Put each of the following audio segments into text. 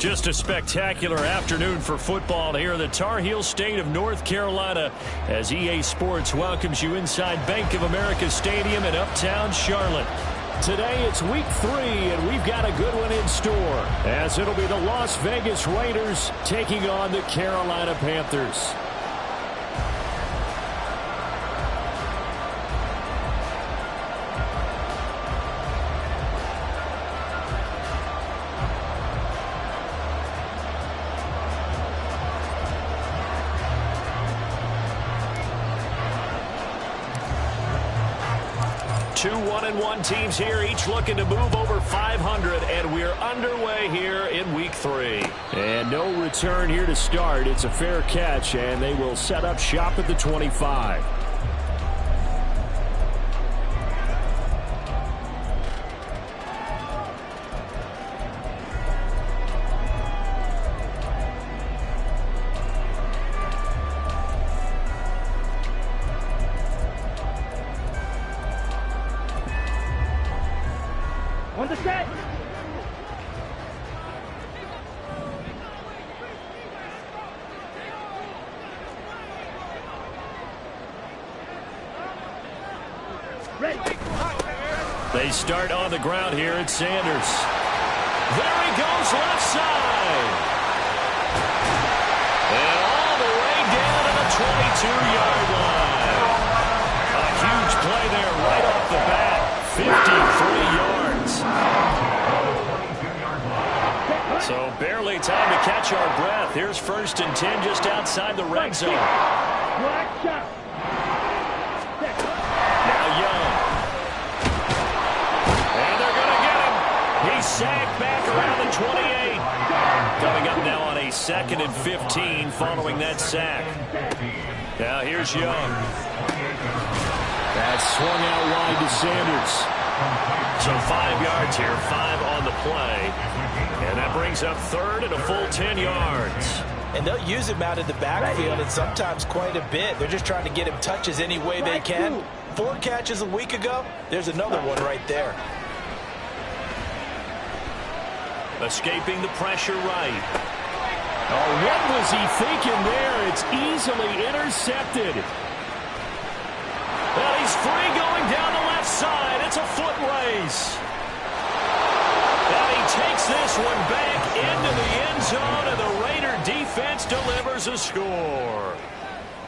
Just a spectacular afternoon for football here in the Tar Heel state of North Carolina as EA Sports welcomes you inside Bank of America Stadium in uptown Charlotte. Today it's week 3, and we've got a good one in store as it'll be the Las Vegas Raiders taking on the Carolina Panthers. Two 1-1 teams here, each looking to move over 500, and we're underway here in week 3. And no return here to start. It's a fair catch, and they will set up shop at the 25. On the set. Ready. They start on the ground here at Sanders. There he goes left side. And all the way down to the 22-yard line. A huge play there right off the bat. 53 yards. So barely time to catch our breath. Here's 1st and 10 just outside the red zone. Now Young. And they're going to get him. He's sacked back around the 28. Coming up now on a 2nd and 15 following that sack. Now here's Young. That swung out wide to Sanders. So 5 yards here, 5 on the play. And that brings up 3rd and a full 10 yards. And they'll use him out of the backfield and sometimes quite a bit. They're just trying to get him touches any way they can. 4 catches a week ago. There's another one right there. Escaping the pressure right. Oh, what was he thinking there? It's easily intercepted. Well, he's free going down the left side. It's a foot race. And he takes this one back into the end zone, and the Raider defense delivers a score.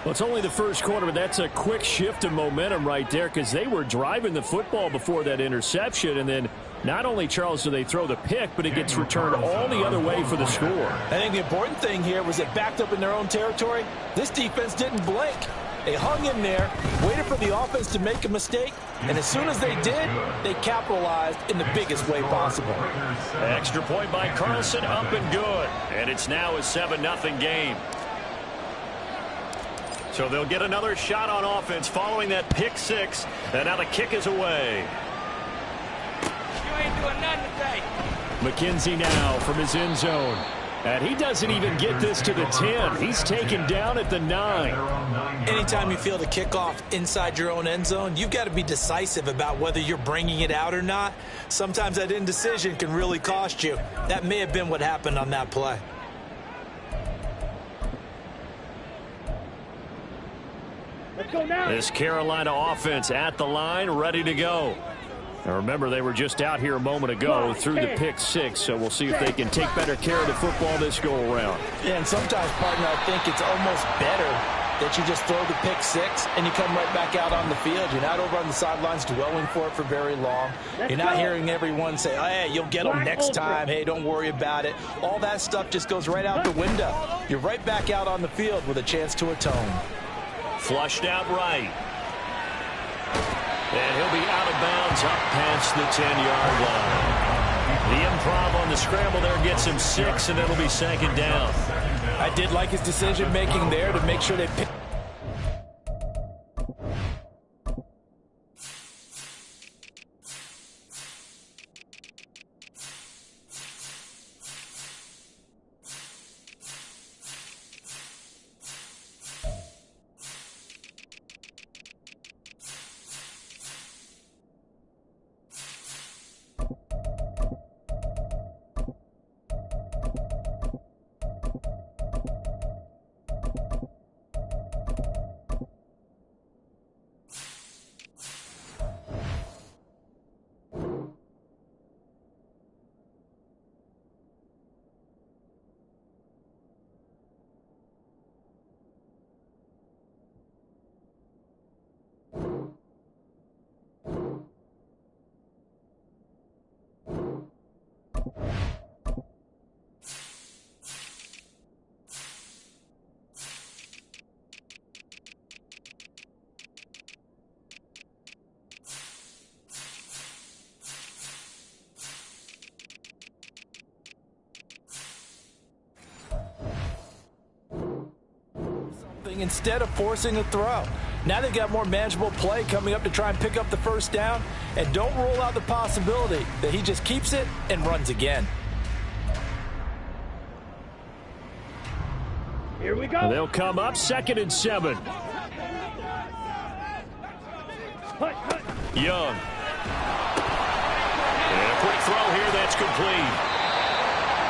Well, it's only the first quarter, but that's a quick shift of momentum right there because they were driving the football before that interception, and then not only, Charles, do they throw the pick, but it gets returned all the other way for the score. I think the important thing here was they backed up in their own territory. This defense didn't blink. They hung in there, waited for the offense to make a mistake, and as soon as they did, they capitalized in the biggest way possible. Extra point by Carlson, up and good. And it's now a 7-0 game. So they'll get another shot on offense following that pick 6, and now the kick is away. You ain't doing nothing today. McKenzie now from his end zone. And he doesn't even get this to the 10. He's taken down at the 9. Anytime you feel the kickoff inside your own end zone, you've got to be decisive about whether you're bringing it out or not. Sometimes that indecision can really cost you. That may have been what happened on that play. Let's go now. This Carolina offense at the line, ready to go. Now remember, they were just out here a moment ago through the pick 6, so we'll see if they can take better care of the football this go-around. Yeah, and sometimes, partner, I think it's almost better that you just throw the pick 6 and you come right back out on the field. You're not over on the sidelines dwelling for it for very long. You're not hearing everyone say, oh, hey, you'll get them next time. Hey, don't worry about it. All that stuff just goes right out the window. You're right back out on the field with a chance to atone. Flushed out right. And he'll be out of bounds up past the 10-yard line. The improv on the scramble there gets him 6, and it'll be 2nd down. I did like his decision-making there to make sure they pick. instead of forcing a throw. Now they've got more manageable play coming up to try and pick up the first down, and don't rule out the possibility that he just keeps it and runs again. Here we go. They'll come up 2nd and 7. Young. And a quick throw here, that's complete.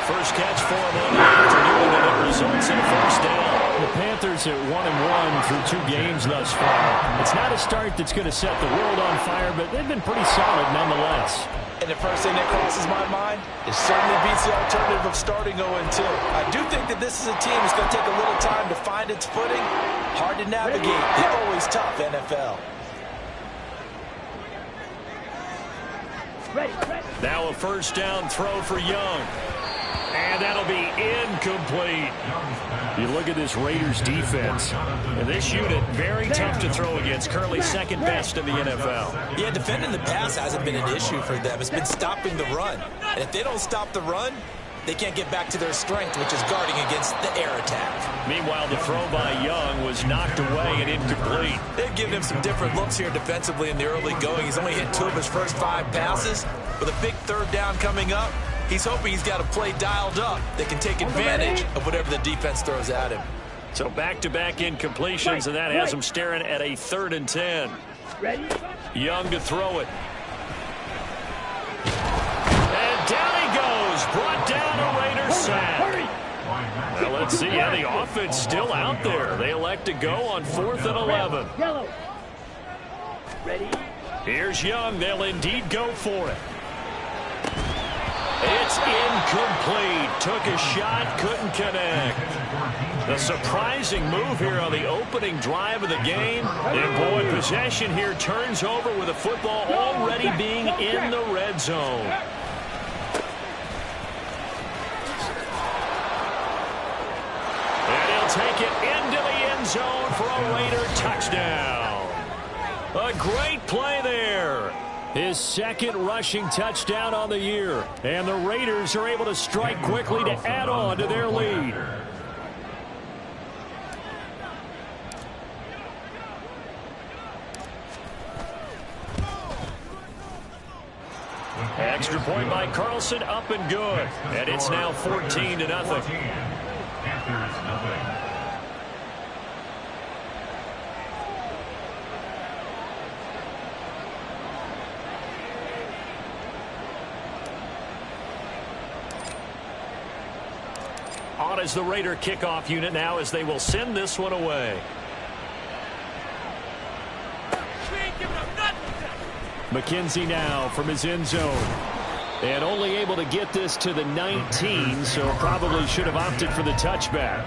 First catch for him on the afternoon, and it results in a first down. The Panthers at 1-1 through 2 games thus far. It's not a start that's going to set the world on fire, but they've been pretty solid nonetheless. And the first thing that crosses my mind is certainly beats the alternative of starting 0-2. I do think that this is a team that's going to take a little time to find its footing. Hard to navigate. They're always tough, NFL. Now a first down throw for Young. And that'll be incomplete. You look at this Raiders defense, and this unit very tough to throw against, currently 2nd best in the NFL. Yeah, defending the pass hasn't been an issue for them. It's been stopping the run. And if they don't stop the run, they can't get back to their strength, which is guarding against the air attack. Meanwhile, the throw by Young was knocked away and incomplete. They've given him some different looks here defensively in the early going. He's only hit 2 of his first 5 passes. With a big 3rd down coming up, he's hoping he's got a play dialed up that can take advantage of whatever the defense throws at him. So back-to-back incompletions, and that has him staring at a 3rd and 10. Ready? Young to throw it. And down he goes. Brought down a Raiders sack. Well, let's see how the offense still out there. They elect to go on 4th and 11. Yellow. Ready? Here's Young. They'll indeed go for it. It's incomplete. Took a shot, couldn't connect. A surprising move here on the opening drive of the game. And boy, possession here turns over with the football already being in the red zone. And he'll take it into the end zone for a Raider touchdown. A great play there. His 2nd rushing touchdown on the year. And the Raiders are able to strike quickly to add on to their lead. Extra point by Carlson, up and good. And it's now 14-0. On as the Raider kickoff unit now, as they will send this one away. McKenzie now from his end zone. And only able to get this to the 19, so probably should have opted for the touchback.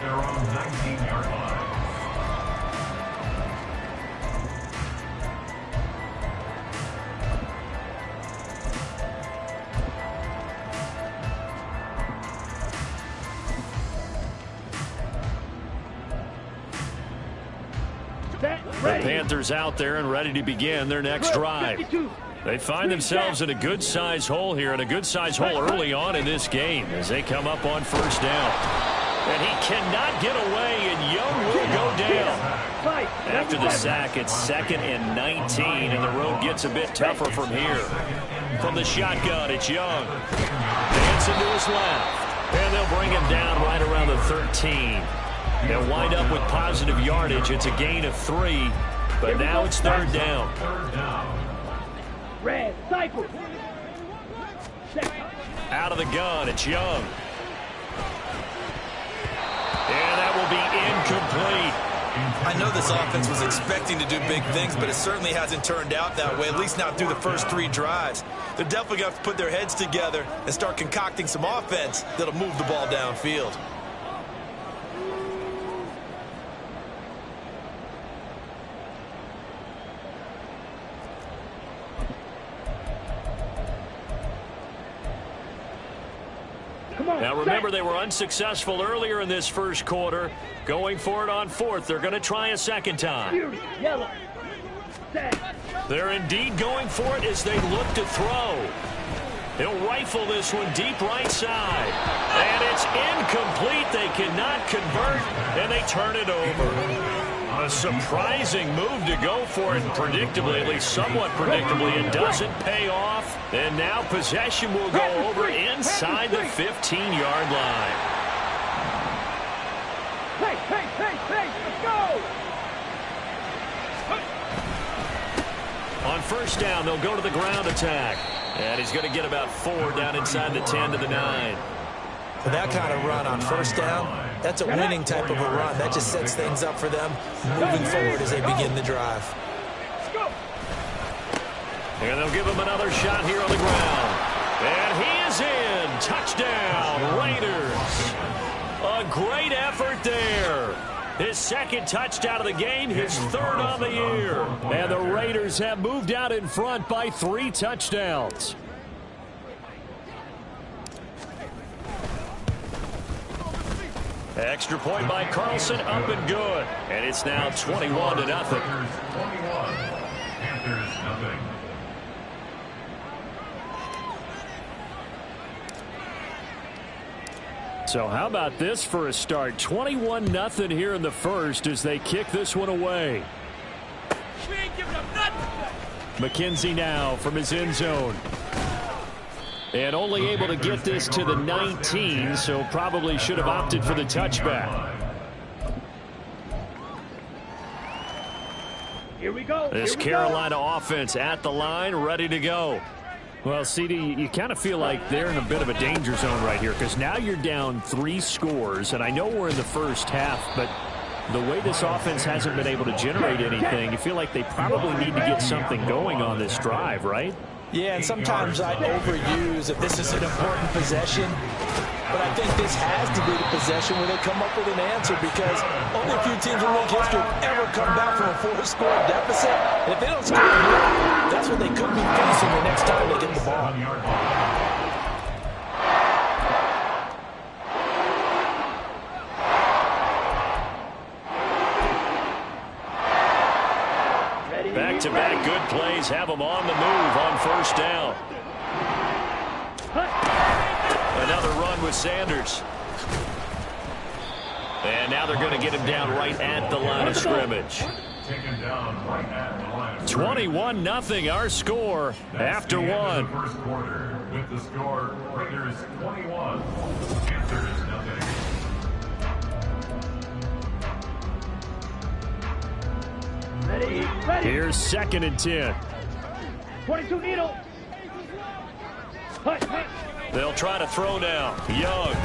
The Panthers out there and ready to begin their next drive. They find themselves in a good-sized hole here, and a good-sized hole early on in this game as they come up on 1st down. And he cannot get away, and Young will go down. After the sack, it's 2nd and 19, and the road gets a bit tougher from here. From the shotgun, it's Young. Dancing to his left, and they'll bring him down right around the 13. They'll wind up with positive yardage. It's a gain of 3, but now it's 3rd down. Red, cycle. Out of the gun, it's Young. And that will be incomplete. I know this offense was expecting to do big things, but it certainly hasn't turned out that way, at least not through the first 3 drives. They're definitely going to have to put their heads together and start concocting some offense that'll move the ball downfield. Now remember, they were unsuccessful earlier in this first quarter. Going for it on 4th. They're going to try a 2nd time. Yellow. They're indeed going for it as they look to throw. He'll rifle this one deep right side. And it's incomplete. They cannot convert, and they turn it over. A surprising move to go for it, predictably, at least somewhat predictably. It doesn't pay off. And now possession will go over inside the 15-yard line. Hey, let's go! On first down, they'll go to the ground attack. And he's going to get about 4 down inside the 10 to the 9. For that kind of run on first down, that's a winning type of a run. That just sets things up for them moving forward as they begin the drive. And they'll give him another shot here on the ground. And he is in. Touchdown, Raiders. A great effort there. His second touchdown of the game, his third on the year. And the Raiders have moved out in front by 3 touchdowns. Extra point by Carlson, up and good. And it's now 21-0. Panthers nothing. So how about this for a start? 21-0 here in the first as they kick this one away. We ain't giving up nothing. McKenzie now from his end zone. And only able to get this to the 19, so probably should have opted for the touchback. Here we go. This Carolina offense at the line, ready to go. Well, CD, you kind of feel like they're in a bit of a danger zone right here because now you're down 3 scores, and I know we're in the first half, but the way this offense hasn't been able to generate anything, you feel like they probably need to get something going on this drive, right? Yeah, and sometimes I overuse if this is an important possession. But I think this has to be the possession where they come up with an answer because only a few teams in league history have ever come back from a 4-score deficit. And if they don't score here, that's what they could be facing the next time they get the ball. Back-to-back good plays have them on the move on first down. Another run with Sanders. And now they're going to get him down right at the line of scrimmage. 21-0 our score after one. First quarter with the score Raiders 21, Panthers nothing. Ready. Here's 2nd and 10. 22 needle. They'll try to throw now. Young.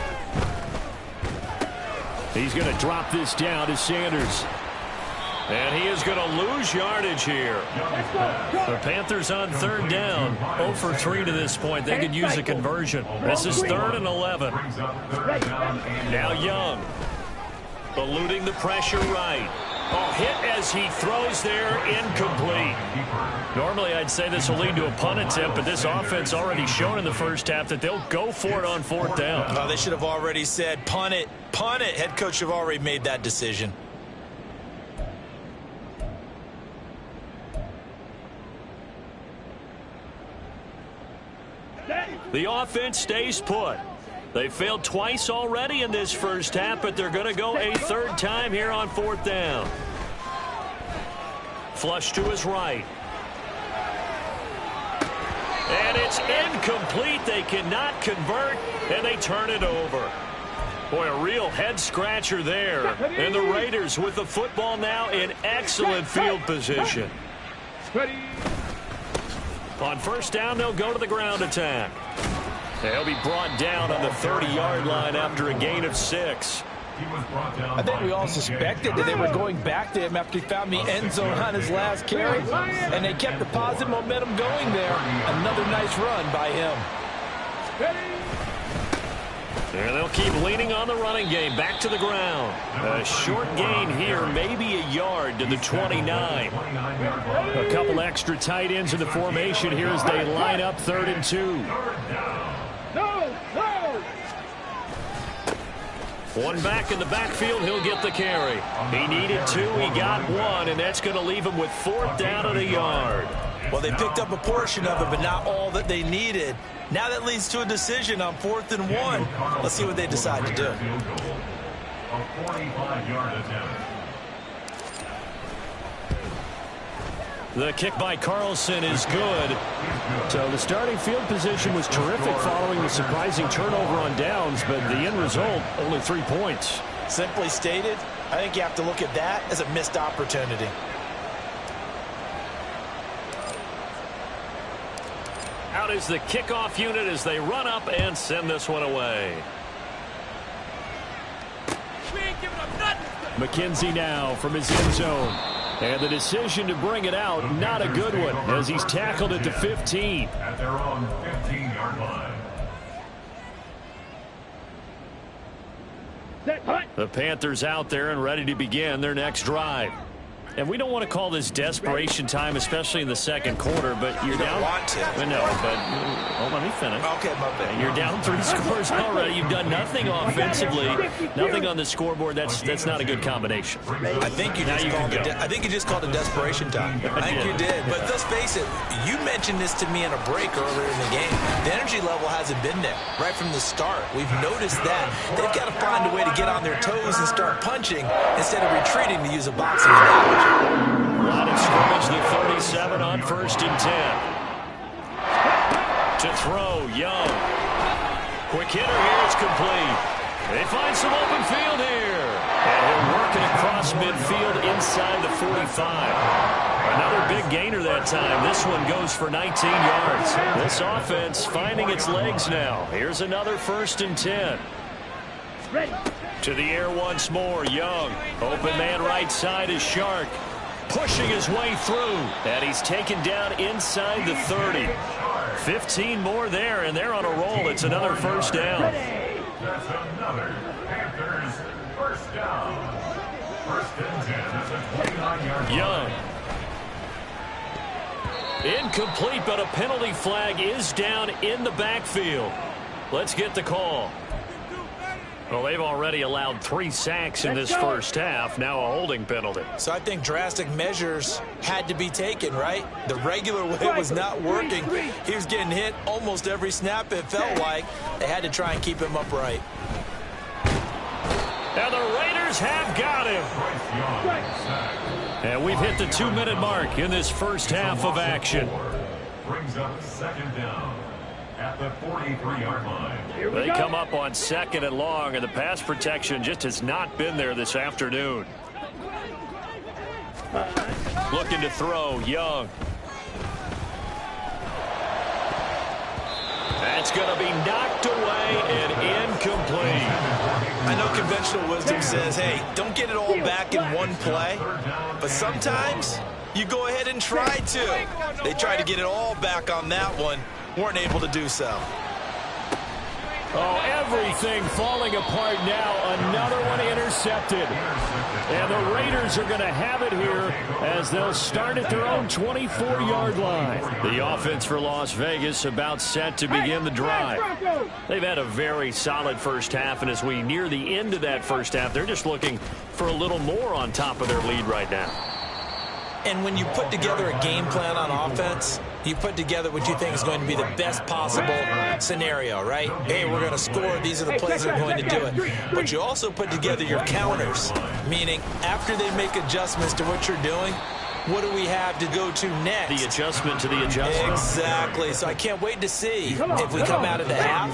He's going to drop this down to Sanders. And he is going to lose yardage here. The Panthers on 3rd down. 0 for 3 to this point. They could use a conversion. This is 3rd and 11. Now Young. Eluding the pressure right. Oh, hit as he throws there, incomplete. Normally I'd say this will lead to a punt attempt, but this offense already shown in the first half that they'll go for it on 4th down. Oh, they should have already said punt it, punt it. Head coach have already made that decision. The offense stays put. They failed twice already in this first half, but they're going to go a 3rd time here on 4th down. Flush to his right. And it's incomplete. They cannot convert, and they turn it over. Boy, a real head-scratcher there. And the Raiders with the football now in excellent field position. On first down, they'll go to the ground attack. They'll be brought down on the 30-yard line after a gain of 6. I think we all suspected that they were going back to him after he found the end zone on his last carry, and they kept the positive momentum going there. Another nice run by him. And they'll keep leaning on the running game. Back to the ground. A short gain here, maybe a yard to the 29. A couple extra tight ends in the formation here as they line up 3rd and 2. One back in the backfield, he'll get the carry. He needed 2, he got 1, and that's going to leave him with 4th down at a yard. Well, they picked up a portion of it, but not all that they needed. Now that leads to a decision on 4th and 1. Let's see what they decide to do. A 45-yard attempt. The kick by Carlson is good. So the starting field position was terrific following the surprising turnover on downs, but the end result, only 3 points. Simply stated, I think you have to look at that as a missed opportunity. Out is the kickoff unit as they run up and send this one away. McKenzie now from his end zone. And the decision to bring it out, not a good one, as he's tackled at the 15. At their own 15-yard line. The Panthers out there and ready to begin their next drive. And we don't want to call this desperation time, especially in the second quarter, but you're down. Want to. I know, but let me finish. Okay, my bad. You're down 3 scores already. You've done nothing offensively, nothing on the scoreboard. That's not a good combination. I think you just called it desperation time. I think you did. But let's face it, you mentioned this to me in a break earlier in the game. The energy level hasn't been there right from the start. We've noticed that. They've got to find a way to get on their toes and start punching instead of retreating, to use a boxing analogy. Line of scrimmage, the 37 on 1st and 10. To throw, Young. Quick hitter here, it's complete. They find some open field here. And he'll work it across midfield inside the 45. Another big gainer that time. This one goes for 19 yards. This offense finding its legs now. Here's another 1st and 10. Ready. To the air once more, Young. Open man right side is Shark. Pushing his way through. And he's taken down inside the 30. 15 more there, and they're on a roll. It's another 1st down. That's another Panthers first down. 1st and 10 at the 29-yard line. Young. Incomplete, but a penalty flag is down in the backfield. Let's get the call. Well, they've already allowed 3 sacks in this first half. Now a holding penalty. So I think drastic measures had to be taken, right? The regular way was not working. He was getting hit almost every snap, it felt like. They had to try and keep him upright. And the Raiders have got him. And we've hit the 2-minute mark in this first half of action. Brings up 2nd down at the 43-yard line. They come up on 2nd and long, and the pass protection just has not been there this afternoon. Looking to throw, Young. That's going to be knocked away and incomplete. I know conventional wisdom says, hey, don't get it all back in one play. But sometimes you go ahead and try to. They tried to get it all back on that one. Weren't able to do so. Oh, everything falling apart now. Another one intercepted. And the Raiders are going to have it here as they'll start at their own 24-yard line. The offense for Las Vegas about set to begin the drive. They've had a very solid first half, and as we near the end of that first half, they're just looking for a little more on top of their lead right now. And when you put together a game plan on offense, you put together what you think is going to be the best possible scenario, right? Hey, we're going to score. These are the plays that are going to do it. But you also put together your counters, meaning after they make adjustments to what you're doing, what do we have to go to next? The adjustment to the adjustment. Exactly. So I can't wait to see if we come out of the half,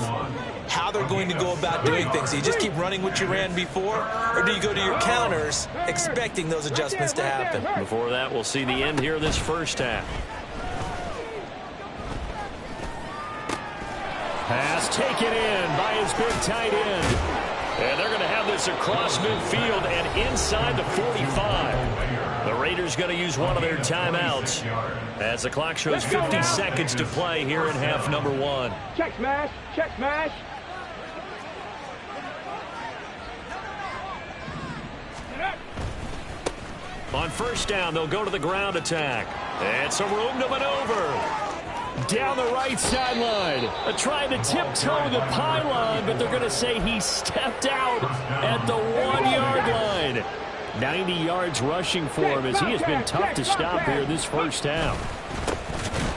how they're going to go about doing things. Do you just keep running what you ran before, or do you go to your counters expecting those adjustments to happen? Before that, we'll see the end here of this first half. Pass taken in by his big tight end. And they're going to have this across midfield and inside the 45. The Raiders going to use one of their timeouts as the clock shows 50 seconds to play here in half number 1. Check smash. Check smash. On 1st down, they'll go to the ground attack. And some room to maneuver. Down the right sideline. Trying to tiptoe the pylon, but they're going to say he stepped out at the 1-yard line. 90 yards rushing for him as he has been tough to stop here this first half.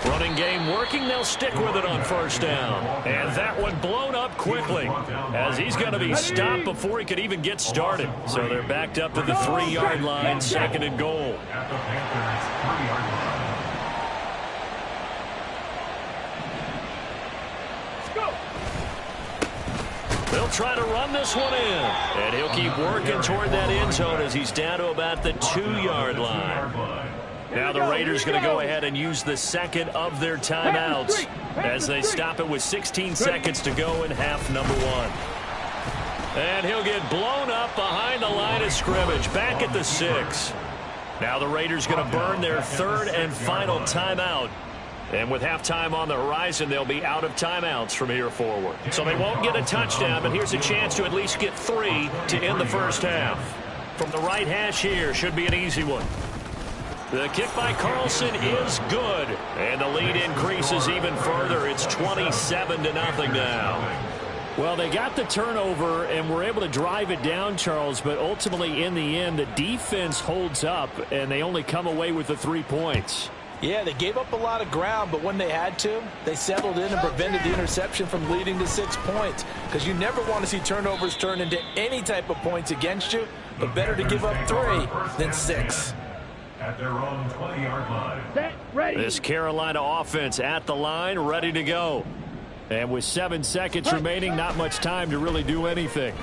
Running game working. They'll stick with it on 1st down. And that one blown up quickly as he's going to be stopped before he could even get started. So they're backed up to the 3-yard line, 2nd and goal. At the Panthers 3-yard line. try to run this one in. And he'll keep working toward that end zone as he's down to about the 2-yard line. Now the Raiders going to go ahead and use the second of their timeouts as they stop it with 16 seconds to go in half number 1. And he'll get blown up behind the line of scrimmage, back at the 6. Now the Raiders going to burn their third and final timeout. And with halftime on the horizon, they'll be out of timeouts from here forward. So they won't get a touchdown, but here's a chance to at least get 3 to end the first half. From the right hash here, should be an easy one. The kick by Carlson is good. And the lead increases even further. It's 27-0 now. Well, they got the turnover and were able to drive it down, Charles, but ultimately in the end, the defense holds up, and they only come away with the 3 points. Yeah, they gave up a lot of ground, but when they had to, they settled in and prevented the interception from leading to 6 points. Because you never want to see turnovers turn into any type of points against you, but better to give up 3 than 6. At their own 20-yard line. Set, ready. This Carolina offense at the line, ready to go. And with 7 seconds remaining, not much time to really do anything.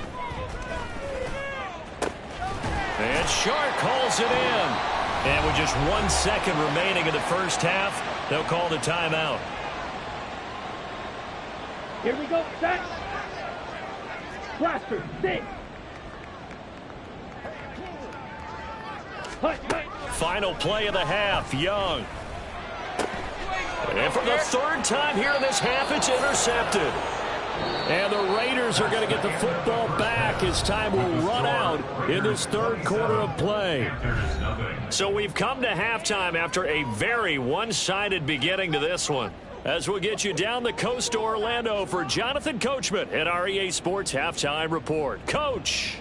And Shark calls it in. And with just 1 second remaining in the first half, they'll call the timeout. Here we go. Set. Blaster. Sit. Final play of the half, Young. And for the 3rd time here in this half, it's intercepted. And the Raiders are going to get the football back as time will run out in this 3rd quarter of play. So we've come to halftime after a very one-sided beginning to this one. As we'll get you down the coast to Orlando for Jonathan Coachman at our EA Sports Halftime Report. Coach.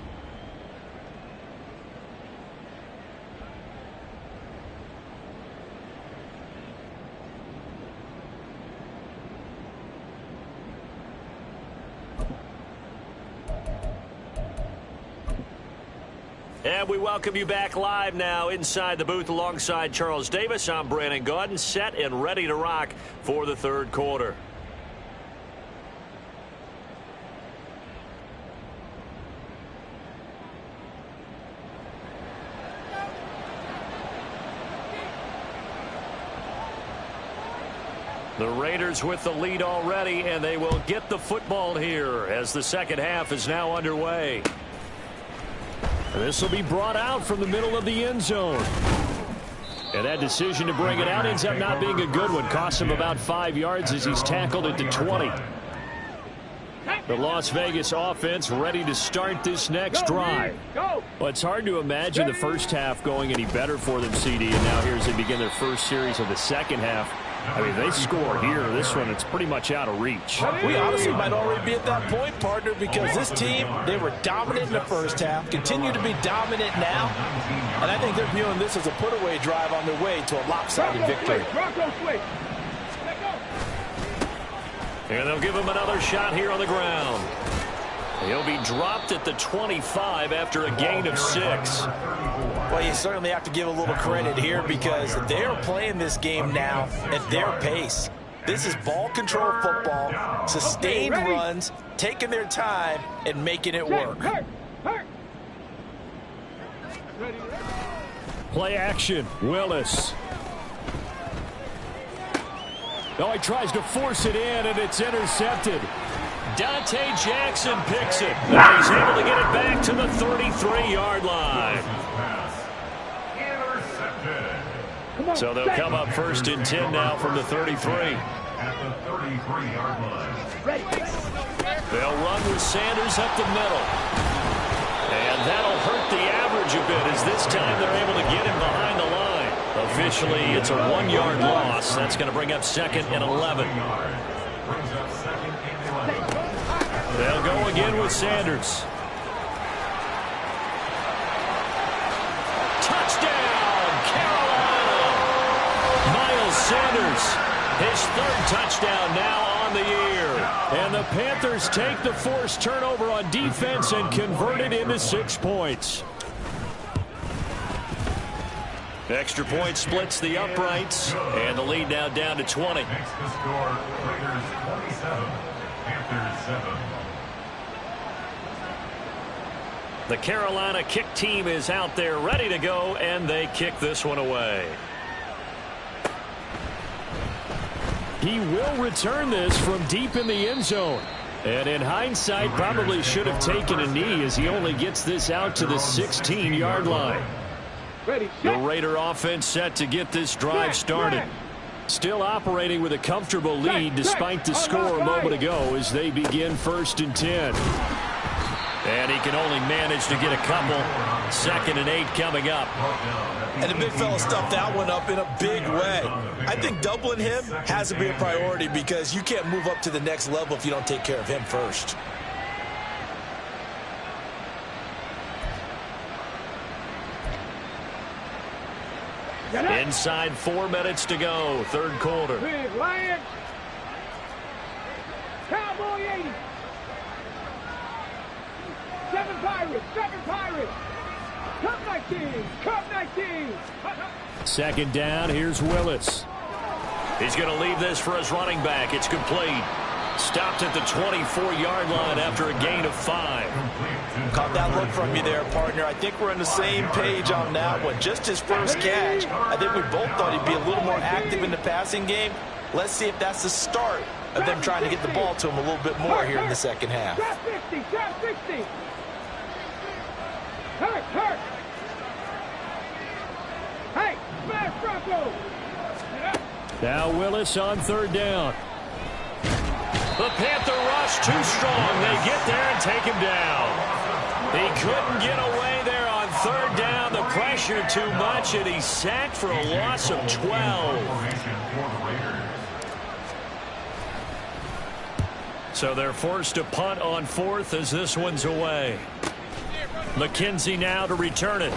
And we welcome you back live now inside the booth alongside Charles Davis. I'm Brandon Gaudin, set and ready to rock for the 3rd quarter. The Raiders with the lead already, and they will get the football here as the second half is now underway. This will be brought out from the middle of the end zone. And that decision to bring it out ends up not being a good one. Cost him about 5 yards as he's tackled at the 20. The Las Vegas offense ready to start this next drive. Well, it's hard to imagine the first half going any better for them, CD. And now here as they begin their first series of the second half. I mean, they score here. This one, it's pretty much out of reach. We honestly might already be at that point, partner, because this team, they were dominant in the first half, continue to be dominant now, and I think they're viewing this as a put-away drive on their way to a lopsided victory. And they'll give him another shot here on the ground. He'll be dropped at the 25 after a gain of 6. Well, you certainly have to give a little credit here because they're playing this game now at their pace. This is ball control football, sustained runs, taking their time and making it work. Play action, Willis. Oh, he tries to force it in, and it's intercepted. Dante Jackson picks it. And he's able to get it back to the 33-yard line. So they'll come up 1st and 10 now from the 33. At the 33-yard line. They'll run with Sanders up the middle. And that'll hurt the average a bit as this time they're able to get him behind the line. Officially, it's a 1-yard loss. That's going to bring up 2nd and 11. They'll go again with Sanders. Touchdown, Carolina! Miles Sanders, his 3rd touchdown now on the year. And the Panthers take the forced turnover on defense and convert it into 6 points. Extra point splits the uprights, and the lead now down to 20. Makes the score Raiders 27, Panthers 7. The Carolina kick team is out there ready to go, and they kick this one away. He will return this from deep in the end zone. And in hindsight, probably should have taken a knee as he only gets this out to the 16-yard line. The Raider offense set to get this drive started. Still operating with a comfortable lead despite the score a moment ago as they begin 1st and 10. And he can only manage to get a couple. 2nd and 8 coming up. And the big fella stuffed that one up in a big way. I think doubling him has to be a priority because you can't move up to the next level if you don't take care of him first. Inside 4 minutes to go, 3rd quarter. Big Lions. Cowboy 80. 7 Pirates. 7 Pirates. Cup 19. Cup 19. 2nd down. Here's Willis. He's going to leave this for his running back. It's complete. Stopped at the 24-yard line after a gain of 5. Caught that look from you there, partner. I think we're on the same page on that one. Just his first catch. I think we both thought he'd be a little more active in the passing game. Let's see if that's the start of them trying to get the ball to him a little bit more here in the second half. Trap 50. Trap 60. Hurt. Hurt. Hey, smash Bronco. Now Willis on 3rd down. The Panther rush too strong. They get there and take him down. He couldn't get away there on 3rd down. The pressure too much, and he's sacked for a loss of 12. So they're forced to punt on 4th as this one's away. McKenzie now to return it.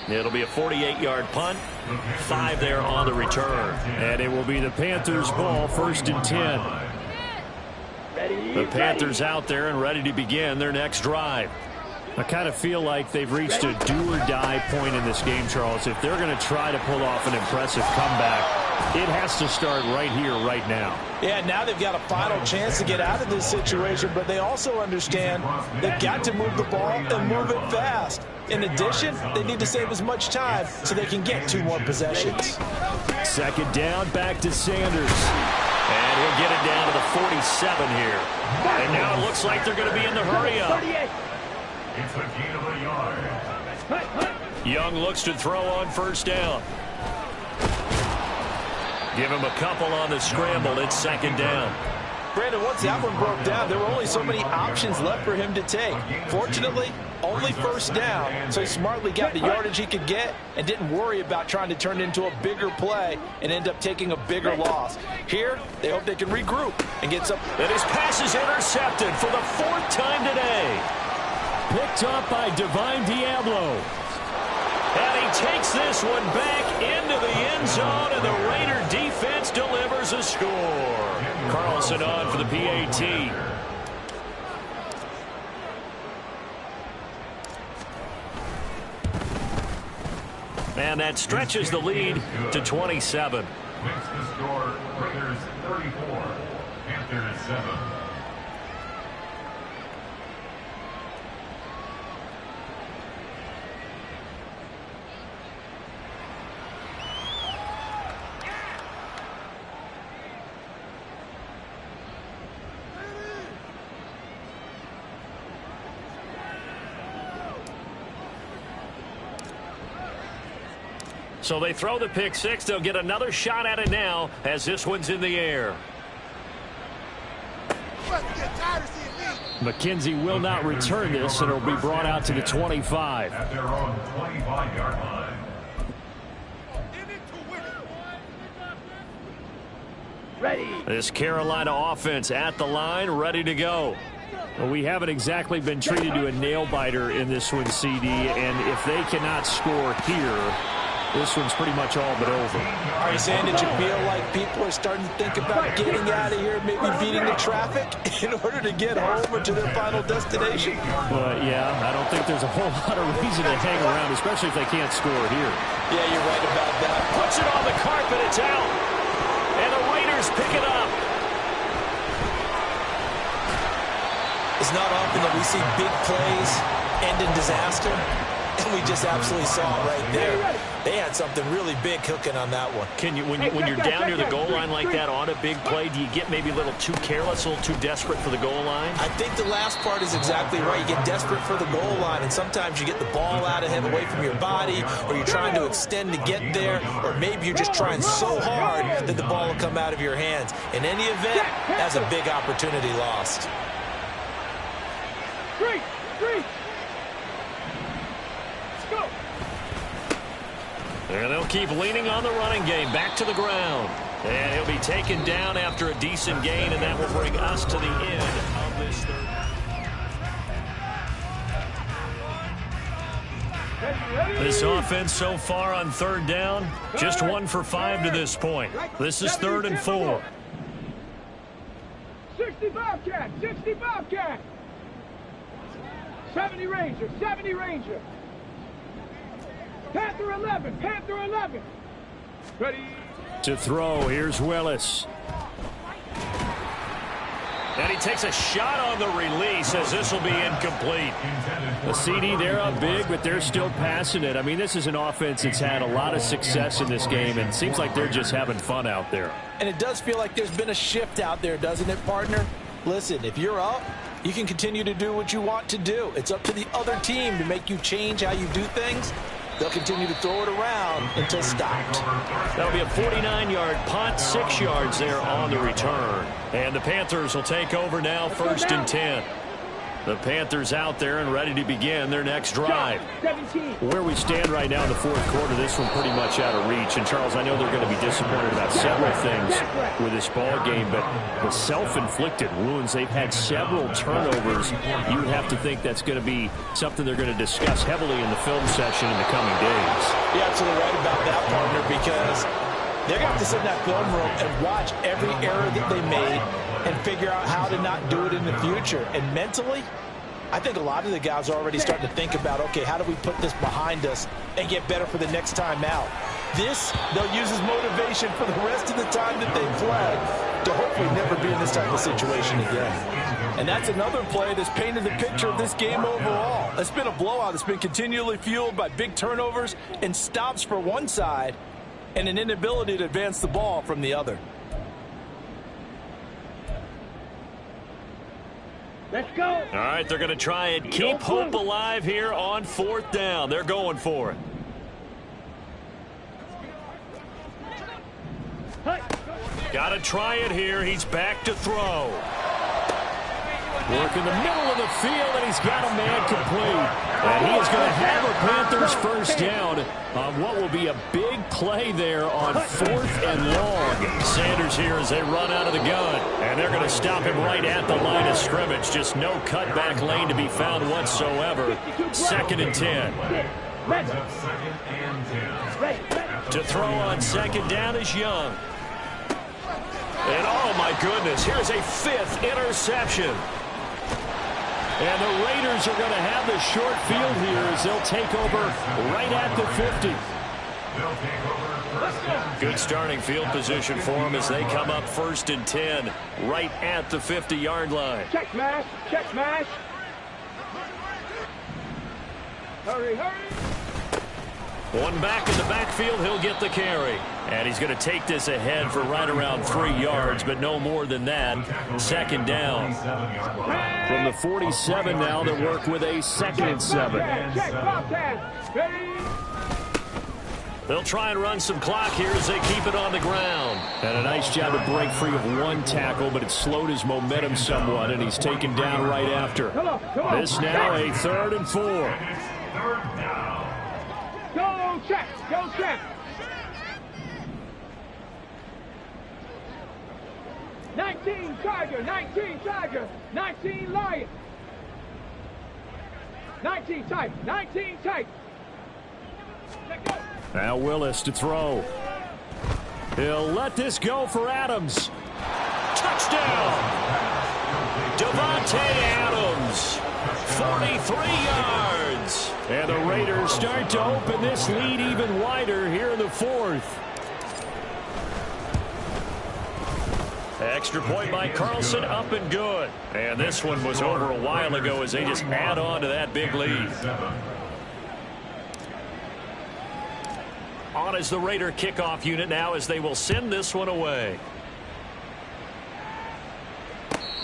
It'll be a 48-yard punt. 5 there on the return. And it will be the Panthers' ball, 1st and 10. The Panthers out there and ready to begin their next drive. I kind of feel like they've reached a do-or-die point in this game, Charles. If they're going to try to pull off an impressive comeback, it has to start right here, right now. Yeah, now they've got a final chance to get out of this situation, but they also understand they've got to move the ball and move it fast. In addition, they need to save as much time so they can get 2 more possessions. 2nd down, back to Sanders. And he'll get it down to the 47 here. And now it looks like they're going to be in the hurry-up. It's a gain of a yard. Young looks to throw on 1st down. Give him a couple on the scramble. It's 2nd down. Brandon, once that one broke down, there were only so many options left for him to take. Fortunately, only 1st down, so he smartly got the yardage he could get and didn't worry about trying to turn it into a bigger play and end up taking a bigger loss. Here, they hope they can regroup and get some. And his pass is intercepted for the 4th time today. Picked up by Divine Diablo. And he takes this one back into the end zone, and the Raider defense delivers a score. Carlson on for the PAT. And that stretches the lead to 27. Makes the score Raiders 34, Panthers 7. So they throw the pick 6. They'll get another shot at it now as this one's in the air. McKenzie will not return this, and it'll be brought out to the 25. At their own 25-yard line. Ready. This Carolina offense at the line, ready to go. Well, we haven't exactly been treated to a nail-biter in this one, CD, and if they cannot score here, this one's pretty much all but over. Are you saying that you feel like people are starting to think about getting out of here, maybe beating the traffic in order to get home or to their final destination? Yeah, I don't think there's a whole lot of reason to hang around, especially if they can't score here. Yeah, you're right about that. Puts it on the carpet, it's out. And the Raiders pick it up. The It's not often that we see big plays end in disaster, and we just absolutely saw it right there. They had something really big cooking on that one. Can you, when you're down near the goal line like that on a big play, do you get maybe a little too careless, a little too desperate for the goal line? I think the last part is exactly right. You get desperate for the goal line, and sometimes you get the ball out of him away from your body, or you're trying to extend to get there, or maybe you're just trying so hard that the ball will come out of your hands. In any event, that's a big opportunity lost. Three. And they'll keep leaning on the running game. Back to the ground. And he'll be taken down after a decent gain, and that will bring us to the end of this third. This offense so far on third down, just 1 for 5 to this point. This is 3rd and 4. 60 Bobcat, 60 Bobcat. 70 Ranger, 70 Ranger. Panther 11, Panther 11. Ready. To throw, here's Willis. And he takes a shot on the release as this will be incomplete. The CD, they're up big, but they're still passing it. I mean, this is an offense that's had a lot of success in this game, and it seems like they're just having fun out there. And it does feel like there's been a shift out there, doesn't it, partner? Listen, if you're up, you can continue to do what you want to do. It's up to the other team to make you change how you do things. They'll continue to throw it around until stopped. That'll be a 49-yard punt, 6 yards there on the return. And the Panthers will take over now, 1st and 10. The Panthers out there and ready to begin their next drive. Where we stand right now in the 4th quarter, this one pretty much out of reach. And, Charles, I know they're going to be disappointed about several things with this ball game, but the self-inflicted wounds, they've had several turnovers. You would have to think that's going to be something they're going to discuss heavily in the film session in the coming days. You're absolutely right about that, partner, because they're going to have to sit in that film room and watch every error that they made and figure out how to not do it in the future. And mentally, I think a lot of the guys are already starting to think about, okay, how do we put this behind us and get better for the next time out? This, they'll use as motivation for the rest of the time that they play to hopefully never be in this type of situation again. And that's another play that's painted the picture of this game overall. It's been a blowout. It's been continually fueled by big turnovers and stops for one side and an inability to advance the ball from the other. Let's go. All right, they're going to try and keep hope alive here on 4th down. They're going for it. Got to try it here. He's back to throw. Work in the middle of the field, and he's got a man complete. And he is going to have a Panthers first down on what will be a big play there on 4th and long. Sanders here as they run out of the gun. And they're going to stop him right at the line of scrimmage. Just no cutback lane to be found whatsoever. 2nd and 10. To throw on 2nd down is Young. And oh my goodness, here's a 5th interception. And the Raiders are going to have the short field here as they'll take over right at the 50. Good starting field position for them as they come up 1st and 10 right at the 50-yard line. Check smash, check smash. Hurry, hurry. One back in the backfield, he'll get the carry. And he's going to take this ahead for right around 3 yards, but no more than that. 2nd down. From the 47 now, they work with a 2nd and 7. Check, Bobcat. Ready. They'll try and run some clock here as they keep it on the ground. And a nice job to break free of one tackle, but it slowed his momentum somewhat, and he's taken down right after. Come on. This now a 3rd and 4. Go check, go check. 19 Tiger, 19 Tiger, 19 Lion. 19 Tiger, 19 Tiger. Now Willis to throw. He'll let this go for Adams. Touchdown! Devontae Adams, 43 yards. And the Raiders start to open this lead even wider here in the 4th. Extra point by Carlson, up and good. And this one was over a while ago as they just add on to that big lead. On is the Raider kickoff unit now as they will send this one away.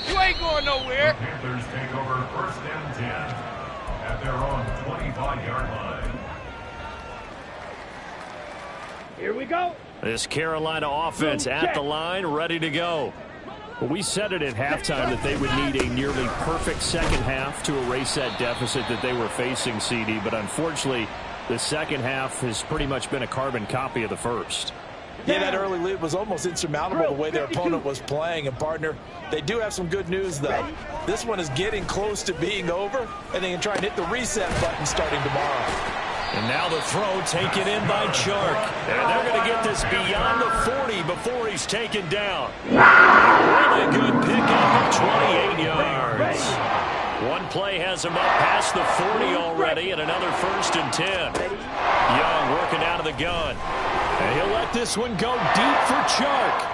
You ain't going nowhere. The Panthers take over 1st and 10 at their own 25-yard line. Here we go. This Carolina offense at the line, ready to go. Well, we said it at halftime that they would need a nearly perfect second half to erase that deficit that they were facing, CD. But unfortunately, the second half has pretty much been a carbon copy of the first. Yeah, that early lead was almost insurmountable the way their opponent was playing. And, partner, they do have some good news, though. This one is getting close to being over, and they can try and hit the reset button starting tomorrow. And now the throw taken in by Chark. And they're going to get this beyond the 40 before he's taken down. Really good pickup of 28 yards. One play has him up past the 40 already, and another 1st and 10. Young working out of the gun. And he'll let this one go deep for Chark.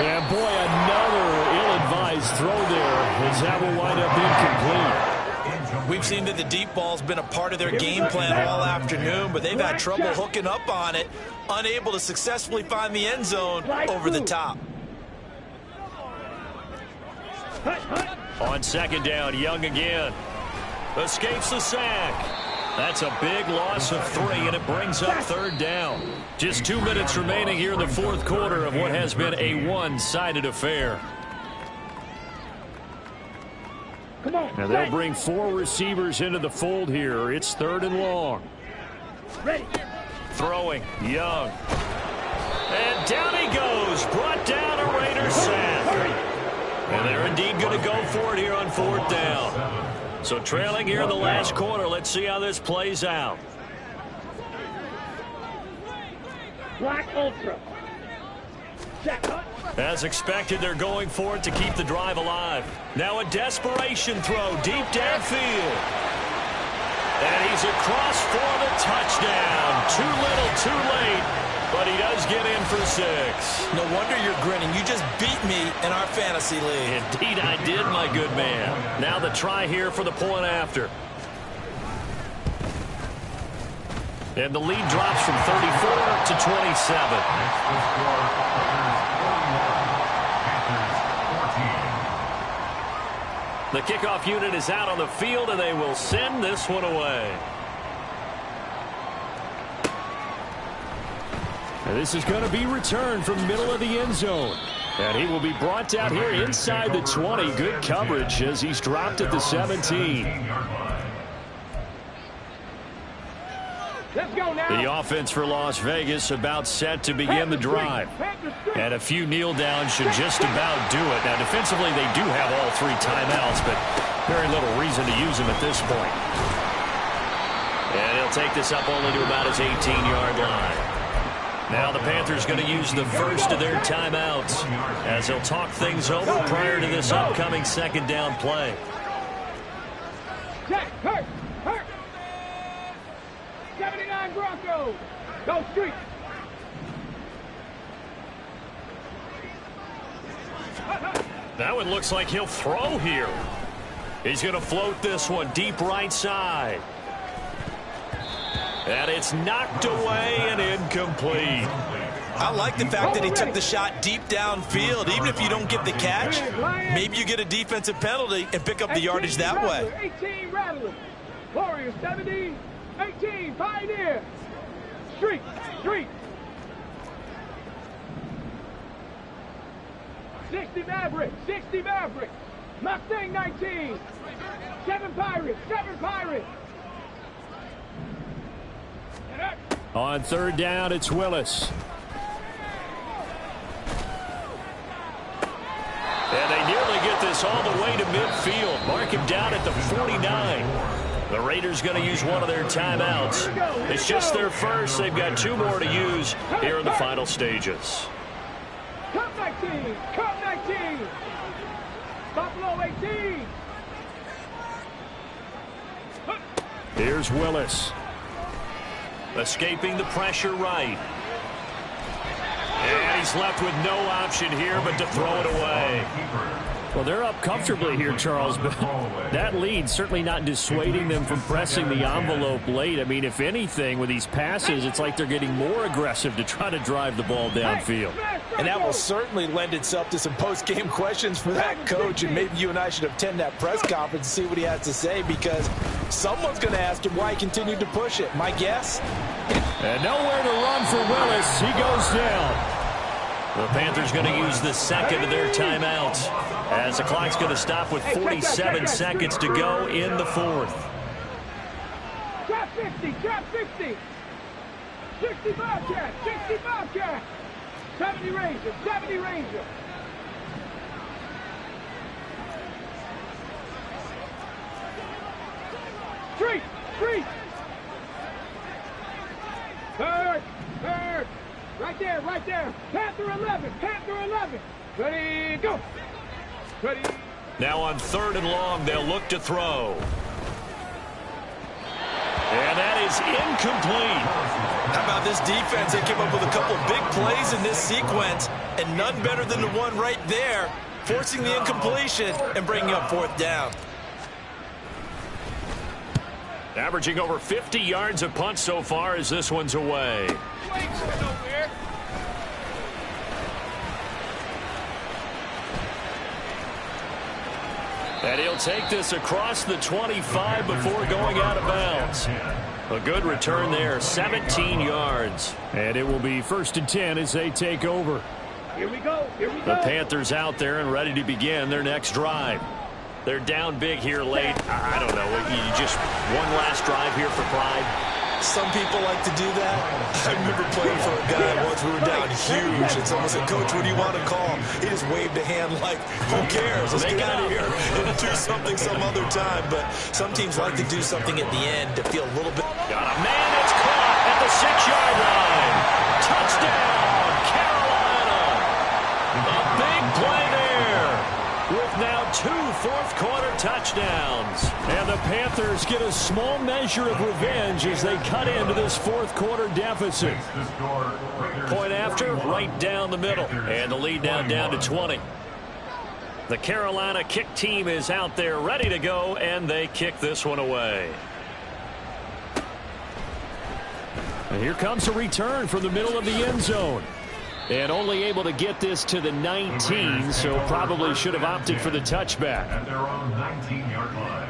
And boy, another ill-advised throw there as that will wind up incomplete. We've seen that the deep ball's been a part of their game plan all afternoon, but they've had trouble hooking up on it, unable to successfully find the end zone over the top. On 2nd down, Young again. Escapes the sack. That's a big loss of 3, and it brings up 3rd down. Just 2 minutes remaining here in the 4th quarter of what has been a one-sided affair. Now they'll bring 4 receivers into the fold here. It's 3rd and long. Ready. Throwing, Young. And down he goes. Brought down a Raiders sack. And they're indeed going to go for it here on 4th down. So trailing here in the last quarter. Let's see how this plays out. Black Ultra. As expected, they're going for it to keep the drive alive. Now a desperation throw deep downfield. And he's across for the touchdown. Too little, too late. But he does get in for 6. No wonder you're grinning. You just beat me in our fantasy league. Indeed I did, my good man. Now the try here for the point after. And the lead drops from 34 to 27. The kickoff unit is out on the field, and they will send this one away. And this is going to be returned from the middle of the end zone. And he will be brought down here inside the 20. Good coverage as he's dropped at the 17. Let's go now. The offense for Las Vegas about set to begin the drive. And a few kneel downs should just about do it. Now, defensively, they do have all 3 timeouts, but very little reason to use them at this point. And he'll take this up only to about his 18-yard line. Now the Panthers going to use the first of their timeouts as they'll talk things over prior to this upcoming 2nd down play. Jack, hurt. 79 Broncos. Go street. That one looks like he'll throw here. He's going to float this one deep right side. And it's knocked away and incomplete. I like the fact that he took the shot deep downfield. Even if you don't get the catch, maybe you get a defensive penalty and pick up the yardage that way. 18 Rattler. Warriors 17, 18 Pioneer. Street. 60 Maverick. Mustang 19. 7 Pirates. On 3rd down, it's Willis. And they nearly get this all the way to midfield. Mark him down at the 49. The Raiders going to use one of their timeouts. It's just their first. They've got 2 more to use here in the final stages. Cup 19. Buffalo 18. Here's Willis. Escaping the pressure right. And he's left with no option here but to throw it away. Well, they're up comfortably here, Charles, but that lead certainly not dissuading them from pressing the envelope late. I mean, if anything, with these passes, it's like they're getting more aggressive to try to drive the ball downfield. And that will certainly lend itself to some post-game questions for that coach, and maybe you and I should attend that press conference and see what he has to say, because someone's going to ask him why he continued to push it. My guess? And nowhere to run for Willis. He goes down. The Panthers going to use the second of their timeouts, as the clock's going to stop with 47 seconds to go in the fourth. Drop 50, drop 50. 60 Bobcat, 60 Bobcat. 70 Ranger, 70 Ranger. Street, street. Third, third. Right there, right there. Panther 11, Panther 11. Ready, go. Ready. Now on 3rd and long, they'll look to throw. And that is incomplete. How about this defense? They came up with a couple big plays in this sequence, and none better than the one right there, forcing the incompletion and bringing up 4th down. Averaging over 50 yards a punt so far as this one's away. And he'll take this across the 25 before going out of bounds. A good return there, 17 yards. And it will be 1st and 10 as they take over. Here we go, here we go. The Panthers out there and ready to begin their next drive. They're down big here late. I don't know. You just one last drive here for pride. Some people like to do that. I remember playing for a guy once. We were down huge, and someone said, "Coach, what do you want to call?" He just waved a hand like, "Who cares? Let's get out of here and do something some other time." But some teams like to do something at the end to feel a little bit. Got a man that's caught at the 6-yard line. Touchdown, Carolina. A big play there, with now 2 fourth-quarter touchdowns. And the Panthers get a small measure of revenge as they cut into this 4th-quarter deficit. Point after, right down the middle. And the lead now down to 20. The Carolina kick team is out there ready to go, and they kick this one away. And here comes a return from the middle of the end zone. And only able to get this to the 19, so probably should have opted for the touchback. At their own 19-yard line.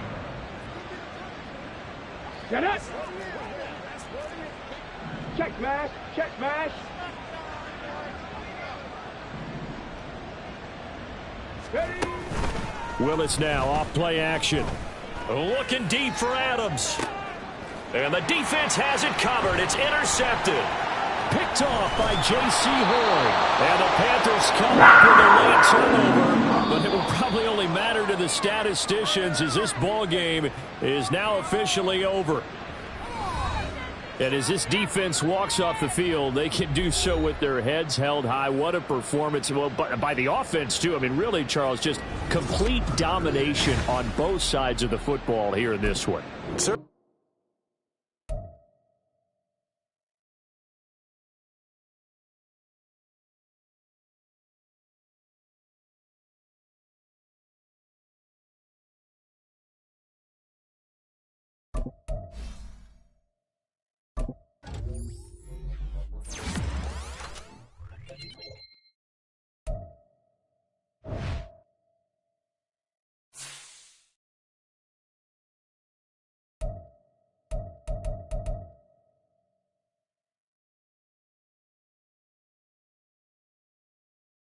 Get it. Check mash, check mash. Ready. Willis now off play action. Looking deep for Adams. And the defense has it covered. It's intercepted. Picked off by J.C. Horn. And the Panthers come up with a late turnover, but it will probably only matter to the statisticians as this ball game is now officially over. And as this defense walks off the field, they can do so with their heads held high. What a performance. Well, by the offense, too. I mean, really, Charles, just complete domination on both sides of the football here in this one. Sir.